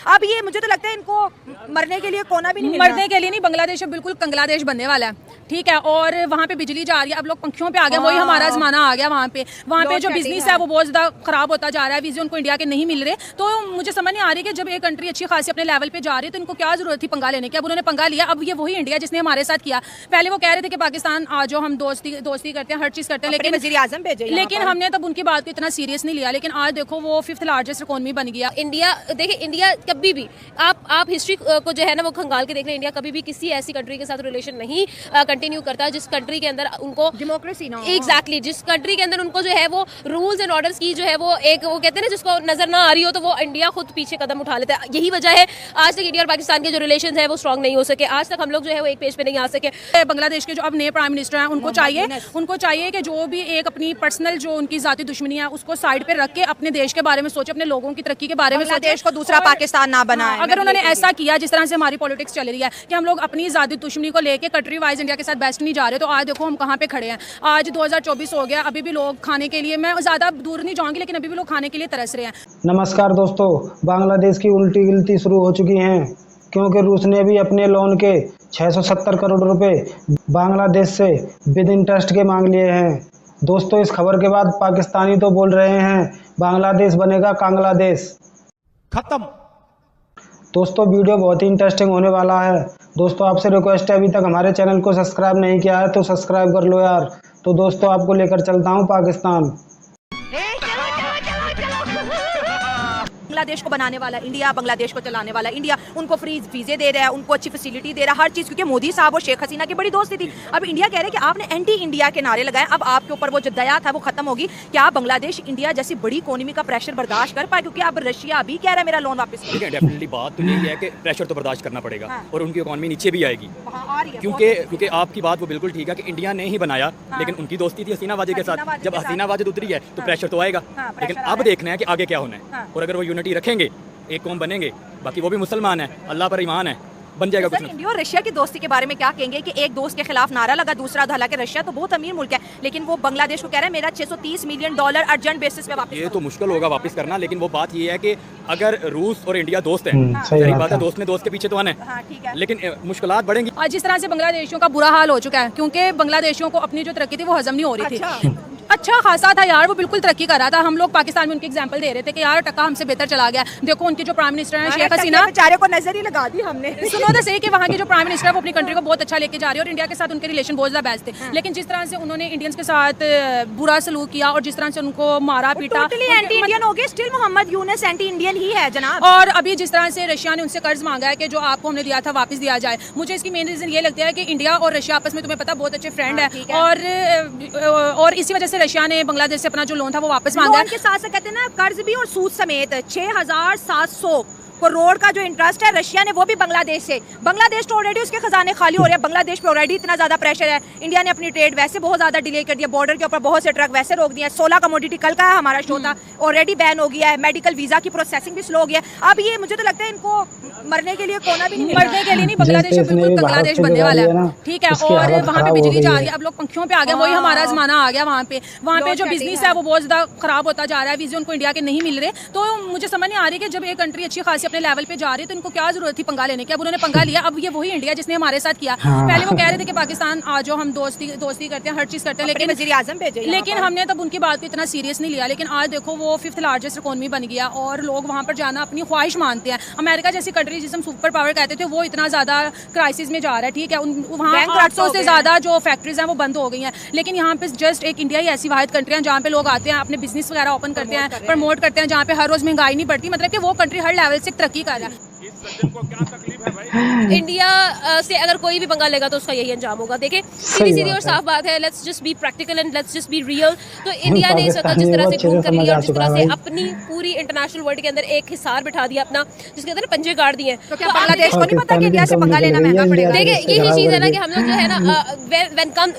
अब ये मुझे तो लगता है इनको मरने के लिए कोना भी नहीं मरने के लिए नहीं, बांग्लादेश अब बिल्कुल कंगलादेश बनने वाला है, ठीक है। और वहाँ पे बिजली जा रही है, अब लोग पंखियों पे आ गए, वही हमारा जमाना आ गया। वहाँ पे जो बिजनेस है वो बहुत ज्यादा खराब होता जा रहा है, वीजे उनको इंडिया के नहीं मिल रहे। तो मुझे समझ नहीं आ रही कि जब एक कंट्री अच्छी खासी अपने लेवल पे जा रही है तो इनको क्या जरूरत थी पंगा लेने की। अब उन्होंने पंगा लिया, अब ये वही इंडिया जिसने हमारे साथ किया। पहले वो कह रहे थे कि पाकिस्तान आ जाओ, हम दोस्ती करते हैं, हर चीज करते हैं, लेकिन वज़ीर आज़म भेजे, लेकिन हमने तब उनकी बात को इतना सीरियस नहीं लिया। लेकिन आज देखो वो 5th लार्जेस्ट इकोनॉमी बन गया। इंडिया देखिए, इंडिया कभी भी आप हिस्ट्री को जो है ना वो खंगाल के देख रहे हैं, इंडिया कभी भी किसी ऐसी कंट्री के साथ रिलेशन नहीं कंटिन्यू करता जिस कंट्री के अंदर उनको डेमोक्रेसी ना एग्जैक्टली जिस कंट्री के अंदर उनको जो है वो रूल्स एंड ऑर्डर्स की जो है वो एक वो कहते हैं ना जिसको नजर ना आ रही हो तो वो इंडिया खुद पीछे कदम उठा लेता है। यही वजह है आज तक इंडिया और पाकिस्तान के जो रिलेशन है वो स्ट्रांग नहीं हो सके, आज तक हम लोग जो है वो एक पेज पे नहीं आ सके। बांग्लादेश के जो अब नए प्राइम मिनिस्टर हैं उनको चाहिए कि जो भी एक अपनी पर्सनल जो उनकी जाती दुश्मनी है उसको साइड पे रख के अपने देश के बारे में सोचे, अपने लोगों की तरक्की के बारे में सोचे, देश को दूसरा पाकिस्तान ना बनाए। अगर उन्होंने ऐसा किया जिस तरह से हमारी पॉलिटिक्स चल रही है कि हम लोग अपनी जाती दुश्मनी को लेके कंट्री वाइज इंडिया के साथ बेस्ट नहीं जा रहे, तो आज देखो हम कहाँ पे खड़े हैं। आज 2024 हो गया, अभी भी लोग खाने के लिए, मैं ज्यादा दूर नहीं जाऊंगी, लेकिन अभी भी लोग खाने के लिए तरस रहे हैं। नमस्कार दोस्तों, बांग्लादेश की उल्टी गिनती शुरू हो चुकी है क्योंकि रूस ने भी अपने लोन के 670 करोड़ रुपए बांग्लादेश से विद इंटरेस्ट के मांग लिए हैं। दोस्तों, इस खबर के बाद पाकिस्तानी तो बोल रहे हैं बांग्लादेश बनेगा कांग्लादेश खत्म। दोस्तों, वीडियो बहुत ही इंटरेस्टिंग होने वाला है। दोस्तों, आपसे रिक्वेस्ट है, अभी तक हमारे चैनल को सब्सक्राइब नहीं किया है तो सब्सक्राइब कर लो यार। तो दोस्तों, आपको लेकर चलता हूँ पाकिस्तान। बांग्लादेश को बनाने वाला इंडिया, बांग्लादेश को चलाने वाला इंडिया, उनको फ्री वीजे दे रहा है, उनको अच्छी फैसिलिटी दे रहा है, हर चीज़, क्योंकि मोदी साहब और शेख हसीना की बड़ी दोस्ती थी। अब इंडिया कह रहे हैं कि आपने एंटी इंडिया के नारे लगाए, अब आपके ऊपर वो जो दया था वो खत्म होगी। क्या बांग्लादेश इंडिया जैसी बड़ी इकोनॉमी का प्रेशर बर्दाश्त कर पाए? क्योंकि अब रशिया भी कह रहा है मेरा लोन वापस। डेफिनेटली बात तो यही है कि प्रेशर तो बर्दाश्त करना पड़ेगा। हाँ। और उनकी इकोनॉमी नीचे भी आएगी, क्योंकि आपकी बात वो बिल्कुल ठीक है कि इंडिया ने ही बनाया। हाँ। लेकिन उनकी दोस्ती थी हसीना वाजिद के साथ, जब हसीना वाजिद उतरी है तो प्रेशर तो आएगा। लेकिन अब देखना है कि आगे क्या होना है। और अगर वो यूनिटी रखेंगे, एक कौम बनेंगे, बाकी वो भी मुसलमान है, अल्लाह पर ईमान है, बन जाएगा कुछ। इंडिया और रशिया की दोस्ती के बारे में क्या कहेंगे कि एक दोस्त के खिलाफ नारा लगा, दूसरा, हालांकि रशिया तो बहुत अमीर मुल्क है, लेकिन वो बांग्लादेश को कह रहा है मेरा $630 मिलियन अर्जेंट बेसिस पे वापस। ये तो मुश्किल होगा वापस करना, लेकिन वो बात ये है कि अगर रूस और इंडिया दोस्त है, सही बात है, दोस्त ने दोस्त के पीछे तो आना है, लेकिन मुश्किलात बढ़ेंगी। और जिस तरह से बांग्लादेशियों का बुरा हाल हो चुका है, क्योंकि बांग्लादेशियों को अपनी जो तरक्की थी वो हजम नहीं हो रही थी। अच्छा खासा था यार, वो बिल्कुल तरक्की कर रहा था। हम लोग पाकिस्तान में उनके एग्जांपल दे रहे थे कि यार टक्का हमसे बेहतर चला गया। देखो उनके जो प्राइम मिनिस्टर हैं शेख हसीना, बेचारे को नजर ही लगा दी हमने। सुनो तो सही कि वहाँ के जो प्राइम मिनिस्टर है वो अपनी कंट्री को बहुत अच्छा लेके जा रही है और इंडिया के साथ उनके रिलेशन बहुत ज्यादा बेस्ट थे। लेकिन जिस तरह से उन्होंने इंडियंस के साथ बुरा सलूक किया और जिस तरह से उनको मारा पीटा, टोटली एंटी इंडियन हो गए। Still Mohammad Yunus anti Indian ही है जनाब। और अभी जिस तरह से रशिया ने उनसे कर्ज मांगा है कि जो आपको हमने दिया था वापस दिया जाए, मुझे इसकी मेन रीजन ये लगता है कि इंडिया और रशिया आपस में, तुम्हें पता, बहुत अच्छे फ्रेंड है। और इसी वजह से रशिया ने बांग्लादेश से अपना जो लोन था वो वापस मांगा है। के साथ से कहते हैं ना, कर्ज भी और सूद समेत 6,700 करोड़ का जो इंटरेस्ट है रशिया ने, वो भी बांग्लादेश से। बांग्लादेश तो ऑलरेडी उसके खजाने खाली हो रहे हैं, बांग्लादेश पे ऑलरेडी इतना ज्यादा प्रेशर है। इंडिया ने अपनी ट्रेड वैसे बहुत ज्यादा डिले कर दिया, बॉर्डर के ऊपर बहुत से ट्रक वैसे रोक दिया। 16 कमोडिटी, कल का हमारा शो था, ऑलरेडी बैन हो गया है। मेडिकल वीजा की प्रोसेसिंग भी स्लो हो गया। अब ये मुझे तो लगता है इनको मरने के लिए कोना भी नहीं, मरने के लिए नहीं, बांग्लादेश बिल्कुल बांग्लादेश बनने वाला है, ठीक है। और वहाँ पे बिजली जा रही है, अब लोग पंखियों पे आ गए, वही हमारा जमाना आ गया। वहाँ पे जो बिजनेस है वो बहुत ज्यादा खराब होता जा रहा है, वीजे उनको इंडिया के नहीं मिल रहे। तो मुझे समझ नहीं आ रही कि जब एक कंट्री अच्छी खासी अपने लेवल पे जा रही है तो इनको क्या जरूरत थी पंगा लेने की। अब उन्होंने पंगा लिया, अब ये वही इंडिया जिसने हमारे साथ किया। पहले वो कह रहे थे कि पाकिस्तान आ जाओ, हम दोस्ती करते हैं, हर चीज करते हैं, लेकिन वज़ीर आज़म भेजे, लेकिन हमने तब उनकी बात को इतना सीरियस नहीं लिया। लेकिन आज देखो वो 5th लार्जेस्ट इकोनॉमी बन गया और लोग वहाँ पर जाना अपनी ख्वाहिश मानते हैं। अमेरिका जैसी कंट्री जिसे हम सुपर पावर कहते थे, वो इतना ज्यादा क्राइसिस में जा रहा है, ठीक है। वहाँ 800 से ज्यादा जो फैक्ट्रीज हैं वो बंद हो गई हैं। लेकिन यहाँ पे जस्ट एक इंडिया ही ऐसी वाहिद कंट्री है जहाँ पे लोग आते हैं, अपने बिजनेस वगैरह ओपन करते हैं, प्रमोट करते हैं, जहाँ पे हर रोज महंगाई नहीं बढ़ती। मतलब कि वो कंट्री हर लेवल से तरक्की कर रहा है। इंडिया से अगर कोई भी पंगा लेगा तो उसका यही अंजाम होगा। देखिए, सीधी और साफ बात है, let's just be practical and let's just be real. तो इंडिया ने इस वक्त जिस तरह से खून कर लिया और जिस तरह से अपनी पूरी इंटरनेशनल वर्ल्ड के अंदर एक हिसार बिठा दिया अपना, जिसके अंदर पंजे गाड़ दिए, तो क्या बांग्लादेश को नहीं पता कि इंडिया से पंगा लेना महंगा पड़ेगा? देखिए, यही चीज है ना कि हम लोग जो है ना,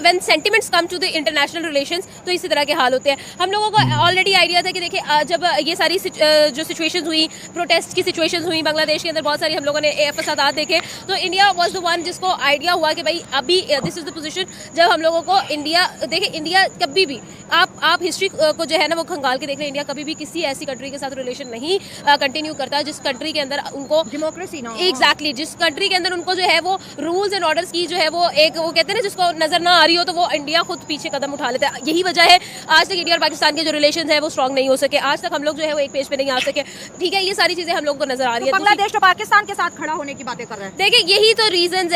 when sentiments come to the international relations, तो इसी तरह के हाल होते हैं। हम लोगों को ऑलरेडी आइडिया था कि देखिए, जब ये सारी जो सिचुएशंस हुई, प्रोटेस्ट की सिचुएशंस हुई बांग्लादेश के अंदर, बहुत सारी हम लोगों ने तादाद देखें तो इंडिया वाज द वन जिसको आइडिया हुआ कि भाई अभी दिस इज द पोजीशन जब हम लोगों को इंडिया देखें। इंडिया कभी भी आप हिस्ट्री को जो है ना वो खंगाल के देख रहे हैं, इंडिया कभी भी किसी ऐसी कंट्री के साथ रिलेशन नहीं कंटिन्यू करता जिस कंट्री के अंदर उनको डेमोक्रेसी ना एग्जैक्टली जिस कंट्री के अंदर उनको जो है वो रूल्स एंड ऑर्डर्स की जो है वो एक वो कहते हैं ना जिसको नजर ना आ रही हो तो वो इंडिया खुद पीछे कदम उठा लेता है। यही वजह है आज तक इंडिया और पाकिस्तान के जो रिलेशन है वो स्ट्रॉन्ग नहीं हो सके, आज तक हम लोग जो है वो एक पेज पे नहीं आ सके। ठीक है, ये सारी चीजें हम लोग को नजर आ रही है। बांग्लादेश तो पाकिस्तान के साथ खड़ा होने की बातें कर रहे हैं। देखिए यही तो रीजंस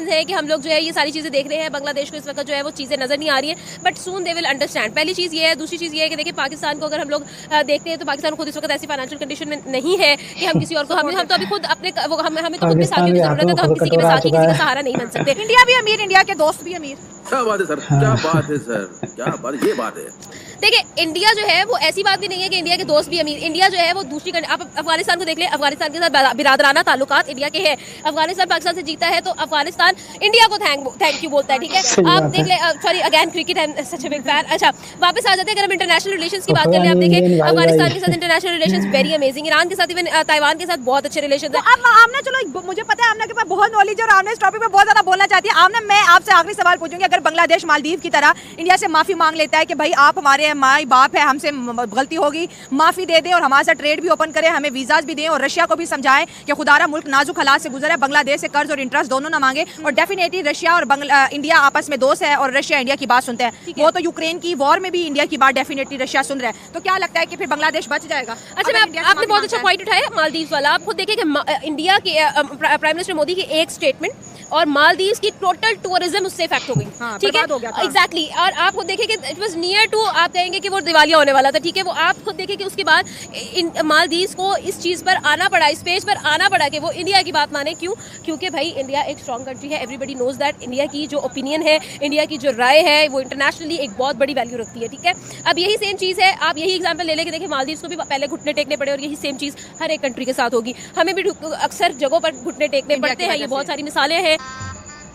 है कि हम लोग जो है ये सारी चीजें देख रहे हैं। बांग्लादेश को इस वक्त जो है वो चीजें नजर नहीं आ रही है, but soon they will understand. पहली चीज ये है। दूसरी चीज ये है कि देखिए पाकिस्तान को अगर हम लोग देखते हैं तो पाकिस्तान खुद इस वक्त ऐसी फाइनेंशियल कंडीशन में नहीं है कि हम किसी और को हम तो अभी खुद अपने हमें तो खुद भी साथियों की जरूरत है, तो हम किसी के भी साथी किसी का सहारा नहीं बन सकते। इंडिया भी अमीर, इंडिया के दोस्त भी अमीर। क्या बात है सर, क्या बात है सर, क्या बात है, ये बात है। देखिए इंडिया जो है वो ऐसी बात भी नहीं है कि इंडिया के दोस्त भी अमीर। इंडिया जो है वो दूसरी आप अफगानिस्तान को देख लें, अफगानिस्तान के साथ बिरादराना ताल्लुकात इंडिया के हैं। अफगानिस्तान पाकिस्तान से जीता है तो अफगानिस्तान इंडिया को थैंक यू बोलता है। ठीक है, आप देख लें, sorry again cricket and such a big fan. अच्छा वापस आ जाते हैं, अगर हम इंटरनेशनल रिलेशंस की बात करें, आप देखें अफगानिस्तान के साथ international relations very amazing, Iran के साथ इवन ताइवान के साथ बहुत अच्छे रिलेशन है। अब आमना, चलो मुझे पता है आमना के पास बहुत नॉलेज है और आमना इस टॉपिक पे बहुत ज्यादा बोलना चाहती है। आमना मैं आपसे आखिरी सवाल पूछूंगी, अगर बांग्लादेश मालदीव की तरह इंडिया से माफी मांग लेता है कि भाई आप हमारे माँ बाप है, हमसे गलती होगी, माफी दे दें और हमारे साथ ट्रेड भी ओपन करें, हमें वीजाज भी दें और रशिया को भी समझाएं कि खुदारा मुल्क नाजुक हालात से गुजरा है, बांग्लादेश से कर्ज और इंटरेस्ट दोनों ना मांगे, और डेफिनेटली रशिया और इंडिया आपस में दोस्त है और रशिया इंडिया की बात सुनते हैं। वो तो यूक्रेन की वॉर में भी इंडिया की बात डेफिनेटली रशिया सुन रहा है, तो क्या लगता है कि फिर बांग्लादेश बच जाएगा? अच्छा आपने बहुत अच्छा पॉइंट उठाया मालदीव वाला। आप खुद देखिए कि इंडिया के प्राइम मिनिस्टर मोदी की एक स्टेटमेंट और मालदीव्स की टोटल टूरिज्म उससे इफेक्ट हो गई। ठीक है, एग्जैक्टली। और आप खुद देखें कि इट वाज नियर टू, आप कहेंगे कि वो दिवालिया होने वाला था। ठीक है, वो आप खुद देखें कि उसके बाद मालदीव्स को इस चीज़ पर आना पड़ा, इस पेज पर आना पड़ा कि वो इंडिया की बात माने। क्यों? क्योंकि भाई इंडिया एक स्ट्रॉन्ग कंट्री है, एवरीबडी नोज दैट। इंडिया की जो ओपिनियन है, इंडिया की जो राय है, वो इंटरनेशनली एक बहुत बड़ी वैल्यू रखती है। ठीक है, अब यही सेम चीज़ है, आप यही एग्जाम्पल ले लें कि देखिए मालदीव्स को भी पहले घुटने टेकने पड़े और यही सेम चीज़ हर एक कंट्री के साथ होगी। हमें भी अक्सर जगहों पर घुटने टेकने पड़ते हैं, ये बहुत सारी मिसालें हैं।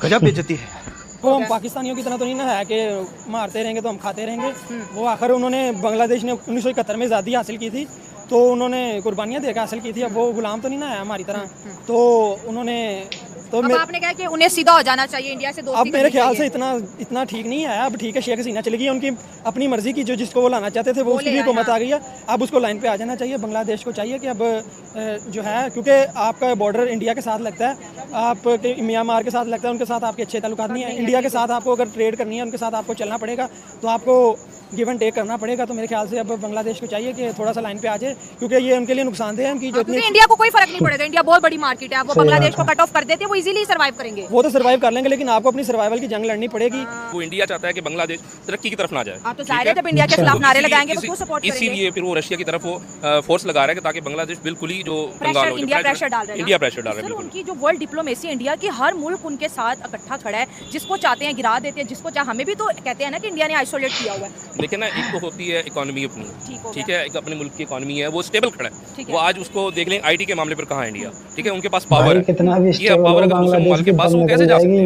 गजब बेइज्जती है। वो हम पाकिस्तानियों की तरह तो नहीं ना है कि मारते रहेंगे तो हम खाते रहेंगे। वो आखिर उन्होंने बांग्लादेश ने 1971 में आज़ादी हासिल की थी, तो उन्होंने कुर्बानियाँ देकर हासिल की थी। अब वो गुलाम तो नहीं ना है हमारी तरह, तो उन्होंने तो आपने कहा कि उन्हें सीधा हो जाना चाहिए, इंडिया से दोस्ती अब मेरे ख्याल से इतना ठीक नहीं है। अब ठीक है, शेख हसीना चली गई, उनकी अपनी मर्जी की, जो जिसको वो लाना चाहते थे वो उसकी भी हुकूमत आ गई है। अब उसको लाइन पे आ जाना चाहिए। बांग्लादेश को चाहिए कि अब जो है, क्योंकि आपका बॉर्डर इंडिया के साथ लगता है, आपके म्यांमार के साथ लगता है, उनके साथ आपके अच्छे ताल्लुकात नहीं है। इंडिया के साथ आपको अगर ट्रेड करनी है, उनके साथ आपको चलना पड़ेगा, तो आपको गिव एंड टेक करना पड़ेगा। तो मेरे ख्याल से अब बांग्लादेश को चाहिए कि थोड़ा सा लाइन पे आ जाए, क्योंकि ये उनके लिए नुकसानदेह है। उनकी जो इंडिया को कोई फर्क नहीं पड़ेगा, इंडिया बहुत बड़ी मार्केट है, वो बांग्लादेश को कट ऑफ कर देते हैं, वो इजीली सर्वाइव करेंगे। वो तो सर्वाइव कर लेंगे, लेकिन आपको अपनी सर्वाइवल की जंग लड़नी पड़ेगी। वो इंडिया चाहता है कि बांग्लादेश तरक्की की तरफ ना जाए। आप तो जाहिर है जब इंडिया के खिलाफ नारे लगाएंगे तो क्यों सपोर्ट करेंगे? इसीलिए फिर वो रशिया की तरफ वो फोर्स लगा रहा है ताकि बांग्लादेश बिल्कुल ही जो इंडिया प्रेशर डाल रहा है। इंडिया प्रेशर डाल रहा है। उनकी जो वर्ल्ड डिप्लोमेसी इंडिया की, हर मुल्क उनके साथ इकट्ठा खड़ा है, जिसको चाहते हैं गिरा देते हैं, जिसको चाहे। हमें भी तो कहते हैं ना कि इंडिया ने आइसोलेट किया हुआ है। लेकिन ना एक तो होती है इकोनॉमी अपनी, ठीक है, एक अपने मुल्क की इकोनॉमी है, वो स्टेबल खड़ा है। वो आज उसको देख लें आईटी के मामले पर कहाँ है इंडिया, ठीक है, उनके पास पावर है, कितना भी ये पावर अगर दूसरे मुल्क के पास हो कैसे जा सकते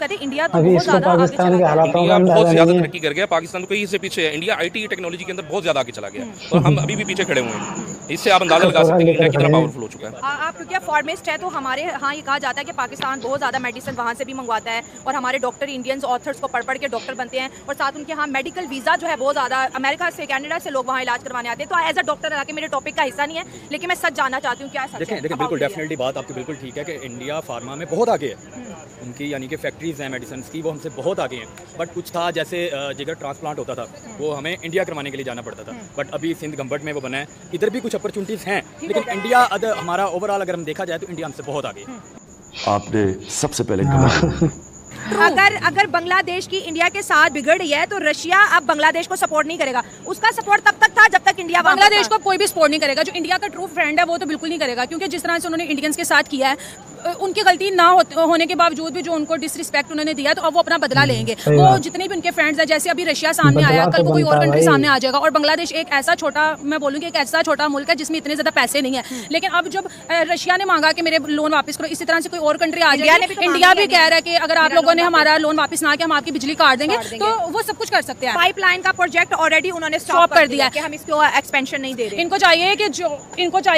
हैं? इंडिया अभी इसको पाकिस्तान के हालातों का बहुत ज्यादा तरक्की कर गया, पाकिस्तान तो कहीं से पीछे है। इंडिया आईटी टेक्नोलॉजी के अंदर बहुत ज्यादा आगे चला गया और हम अभी भी पीछे खड़े हुए हैं। इससे आप अंदाजा लगा सकते हैं इंडिया कितना पावरफुल हो चुका है। आप क्योंकि फॉर्मिस्ट है, तो हमारे यहाँ ये कहा जाता है कि पाकिस्तान बहुत ज़्यादा मेडिसिन वहाँ से भी मंगवाता है और हमारे डॉक्टर इंडियंस ऑथर्स को पढ़ के डॉक्टर बनते हैं, और साथ उनके यहाँ मेडिकल वीज़ा जो है बहुत ज़्यादा, अमेरिका से कनाडा से लोग वहाँ इलाज करवाने आते हैं। तो एज अ डॉक्टर, हालांकि मेरे टॉपिक का हिस्सा नहीं है, लेकिन मैं सच जानना चाहती हूँ क्या सच है। देखिए बिल्कुल डेफिनेटली बात आपकी बिल्कुल ठीक है कि इंडिया फार्मा में बहुत आगे है। उनकी यानी कि फैक्ट्रीज हैं मेडिसिन की, वो हमसे बहुत आगे हैं। बट कुछ था जैसे जिगर ट्रांसप्लांट होता था, वो हमें इंडिया करवाने के लिए जाना पड़ता था। बट अभी सिंध गंबट में वो बना है, इधर भी कुछ अपॉर्चुनिटीज़ हैं, लेकिन इंडिया हमारा ओवरऑल अगर हम देखा जाए तो इंडिया हमसे बहुत आगे है। आपने सबसे पहले अगर बांग्लादेश की इंडिया के साथ बिगड़ रही है तो रशिया अब बांग्लादेश को सपोर्ट नहीं करेगा। उसका सपोर्ट तब तक था जब तक इंडिया बांग्लादेश को कोई भी सपोर्ट नहीं करेगा। जो इंडिया का ट्रू फ्रेंड है वो तो बिल्कुल नहीं करेगा, क्योंकि जिस तरह से उन्होंने इंडियंस के साथ किया है, उनकी गलती ना होने के बावजूद भी जो उनको डिसरिस्पेक्ट उन्होंने दिया, तो अब वो अपना बदला लेंगे। वो जितने भी उनके फ्रेंड्स हैं, जैसे अभी रशिया सामने आया, कल को कोई और कंट्री सामने आ जाएगा। और बांग्लादेश एक ऐसा छोटा, मैं बोलूँगी एक ऐसा छोटा मुल्क है जिसमें इतने ज़्यादा पैसे नहीं है, लेकिन अब जब रशिया ने मांगा कि मेरे लोन वापस करो, इसी तरह से कोई और कंट्री आ जाएगी। इंडिया भी कह रहा है कि अगर आप लोगों ने हमारा लोन वापस ना किया, हम आपकी बिजली काट देंगे, तो वो सब कुछ कर सकते हैं। पाइपलाइन का प्रोजेक्ट ऑलरेडी उन्होंने स्टॉप कर दिया कि हम इसको एक्सपेंशन नहीं दे रहे। इनको चाहिए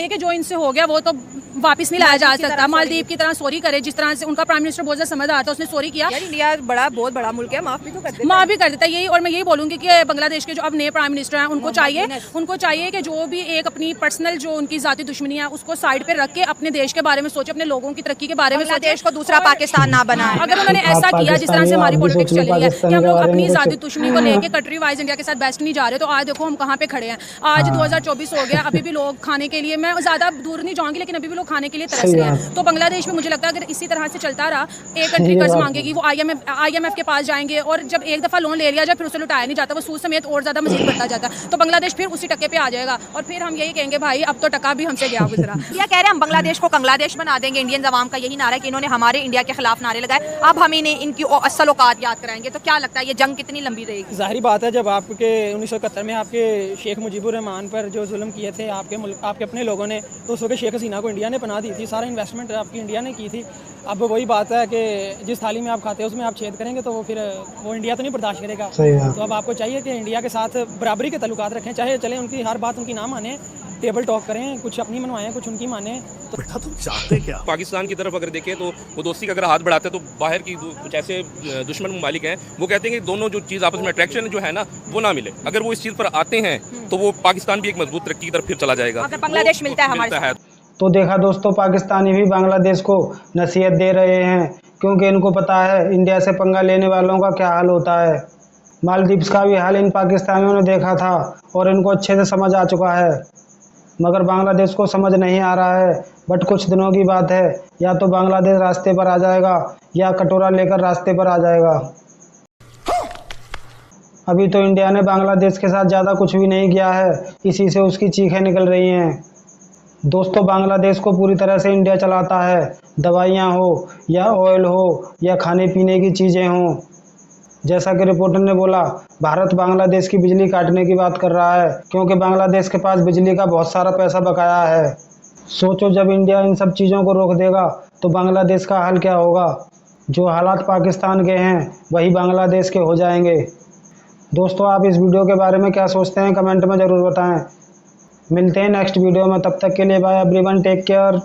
कि जो इनसे हो गया वो तो वापस नहीं लाया जा सकता। मालदीव की तरह सॉरी करे, जिस तरह से उनका प्राइम मिनिस्टर बहुत ज्यादा समझदार था, उसने सॉरी किया। इंडिया बहुत बड़ा मुल्क है, माफ भी तो कर देता है। माफ भी कर देता है यही। और मैं यही बोलूंगी कि बांग्लादेश के जो अब नए प्राइम मिनिस्टर हैं, उनको चाहिए कि जो भी एक अपनी पर्सनल जो उनकी जाती दुश्मनी है उसको साइड पे रख के अपने देश के बारे में सोचे, अपने लोगों की तरक्की के बारे में सोचे, देश को दूसरा पाकिस्तान ना बनाए। अगर उन्होंने ऐसा किया जिस तरह से हमारी पॉलिटिक्स चली है कि हम लोग अपनी जाती दुश्मनी को लेके कंट्री वाइज इंडिया के साथ बेस्ट नहीं जा रहे, तो आज देखो हम कहाँ पे खड़े हैं। आज 2024 हो गया, अभी भी लोग खाने के लिए, मैं ज्यादा दूर नहीं जाऊंगी, लेकिन अभी भी लोग खाने के लिए तरस रहे हैं। तो बांग्लादेश में मुझे लगता है अगर इसी तरह से चलता रहा, एक कंट्री कर्ज मांगेगी, वो IMF के पास जाएंगे, और जब एक दफा लोन ले लिया जाए फिर उसे लुटाया नहीं जाता, वो सूद समेत और ज्यादा मजीद बढ़ता जाता है। तो बांग्लादेश फिर उसी टक्के पे आ जाएगा, और फिर हम यही कहेंगे भाई अब तो टका भी हमसे गया गुजरा। क्या कह रहे हैं हम बांग्लादेश को कंग्लादेश बना देंगे। इंडियन अवाम का यही नारा है कि इन्होंने हमारे इंडिया के खिलाफ नारे लगाए, अब हम इन्हें इनकी असल औकात याद कराएंगे। तो क्या लगता है ये जंग कितनी लंबी रहेगी? जाहिर बात है, जब आपके 1971 में आपके शेख मुजीबुर रहमान पर जो जुल्म किए थे आपके अपने लोगों ने, तो उस वक्त शेख हसीना को इंडिया ने पनाह दी थी, सारा इन्वेस्टमेंट आपकी इंडिया ने की थी। अब वही बात है कि जिस थाली में आप खाते हैं उसमें आप छेद करेंगे, तो वो इंडिया तो नहीं बर्दाश्त करेगा। तो अब आपको चाहिए कि इंडिया के साथ बराबरी के ताल्लुकात रखें, चाहे चले उनकी हर बात उनकी ना माने, टेबल टॉक करें, कुछ अपनी मनवाएं, कुछ उनकी माने। तो बेटा तुम चाहते क्या? पाकिस्तान की तरफ अगर देखें तो वो दोस्ती का अगर हाथ बढ़ाते हैं, तो बाहर की कुछ ऐसे दुश्मन ममालिक हैं, वो कहते हैं कि दोनों जो चीज़ आपस में अट्रैक्शन जो है ना वो ना मिले। अगर वो इस चीज़ पर आते हैं तो वो पाकिस्तान भी एक मजबूत तरक्की की तरफ फिर चला जाएगा। अगर बांग्लादेश मिलता है हमारे। तो देखा दोस्तों, पाकिस्तानी भी बांग्लादेश को नसीहत दे रहे हैं, क्योंकि इनको पता है इंडिया से पंगा लेने वालों का क्या हाल होता है। मालदीव्स का भी हाल इन पाकिस्तानियों ने देखा था और इनको अच्छे से समझ आ चुका है, मगर बांग्लादेश को समझ नहीं आ रहा है। बट कुछ दिनों की बात है, या तो बांग्लादेश रास्ते पर आ जाएगा या कटोरा लेकर रास्ते पर आ जाएगा। अभी तो इंडिया ने बांग्लादेश के साथ ज़्यादा कुछ भी नहीं किया है, इसी से उसकी चीखें निकल रही हैं। दोस्तों, बांग्लादेश को पूरी तरह से इंडिया चलाता है, दवाइयाँ हो या ऑयल हो या खाने पीने की चीज़ें हों। जैसा कि रिपोर्टर ने बोला, भारत बांग्लादेश की बिजली काटने की बात कर रहा है, क्योंकि बांग्लादेश के पास बिजली का बहुत सारा पैसा बकाया है। सोचो, जब इंडिया इन सब चीज़ों को रोक देगा तो बांग्लादेश का हाल क्या होगा। जो हालात पाकिस्तान के हैं वही बांग्लादेश के हो जाएंगे। दोस्तों, आप इस वीडियो के बारे में क्या सोचते हैं, कमेंट में ज़रूर बताएं। मिलते हैं नेक्स्ट वीडियो में, तब तक के लिए बाय एवरीवन, टेक केयर।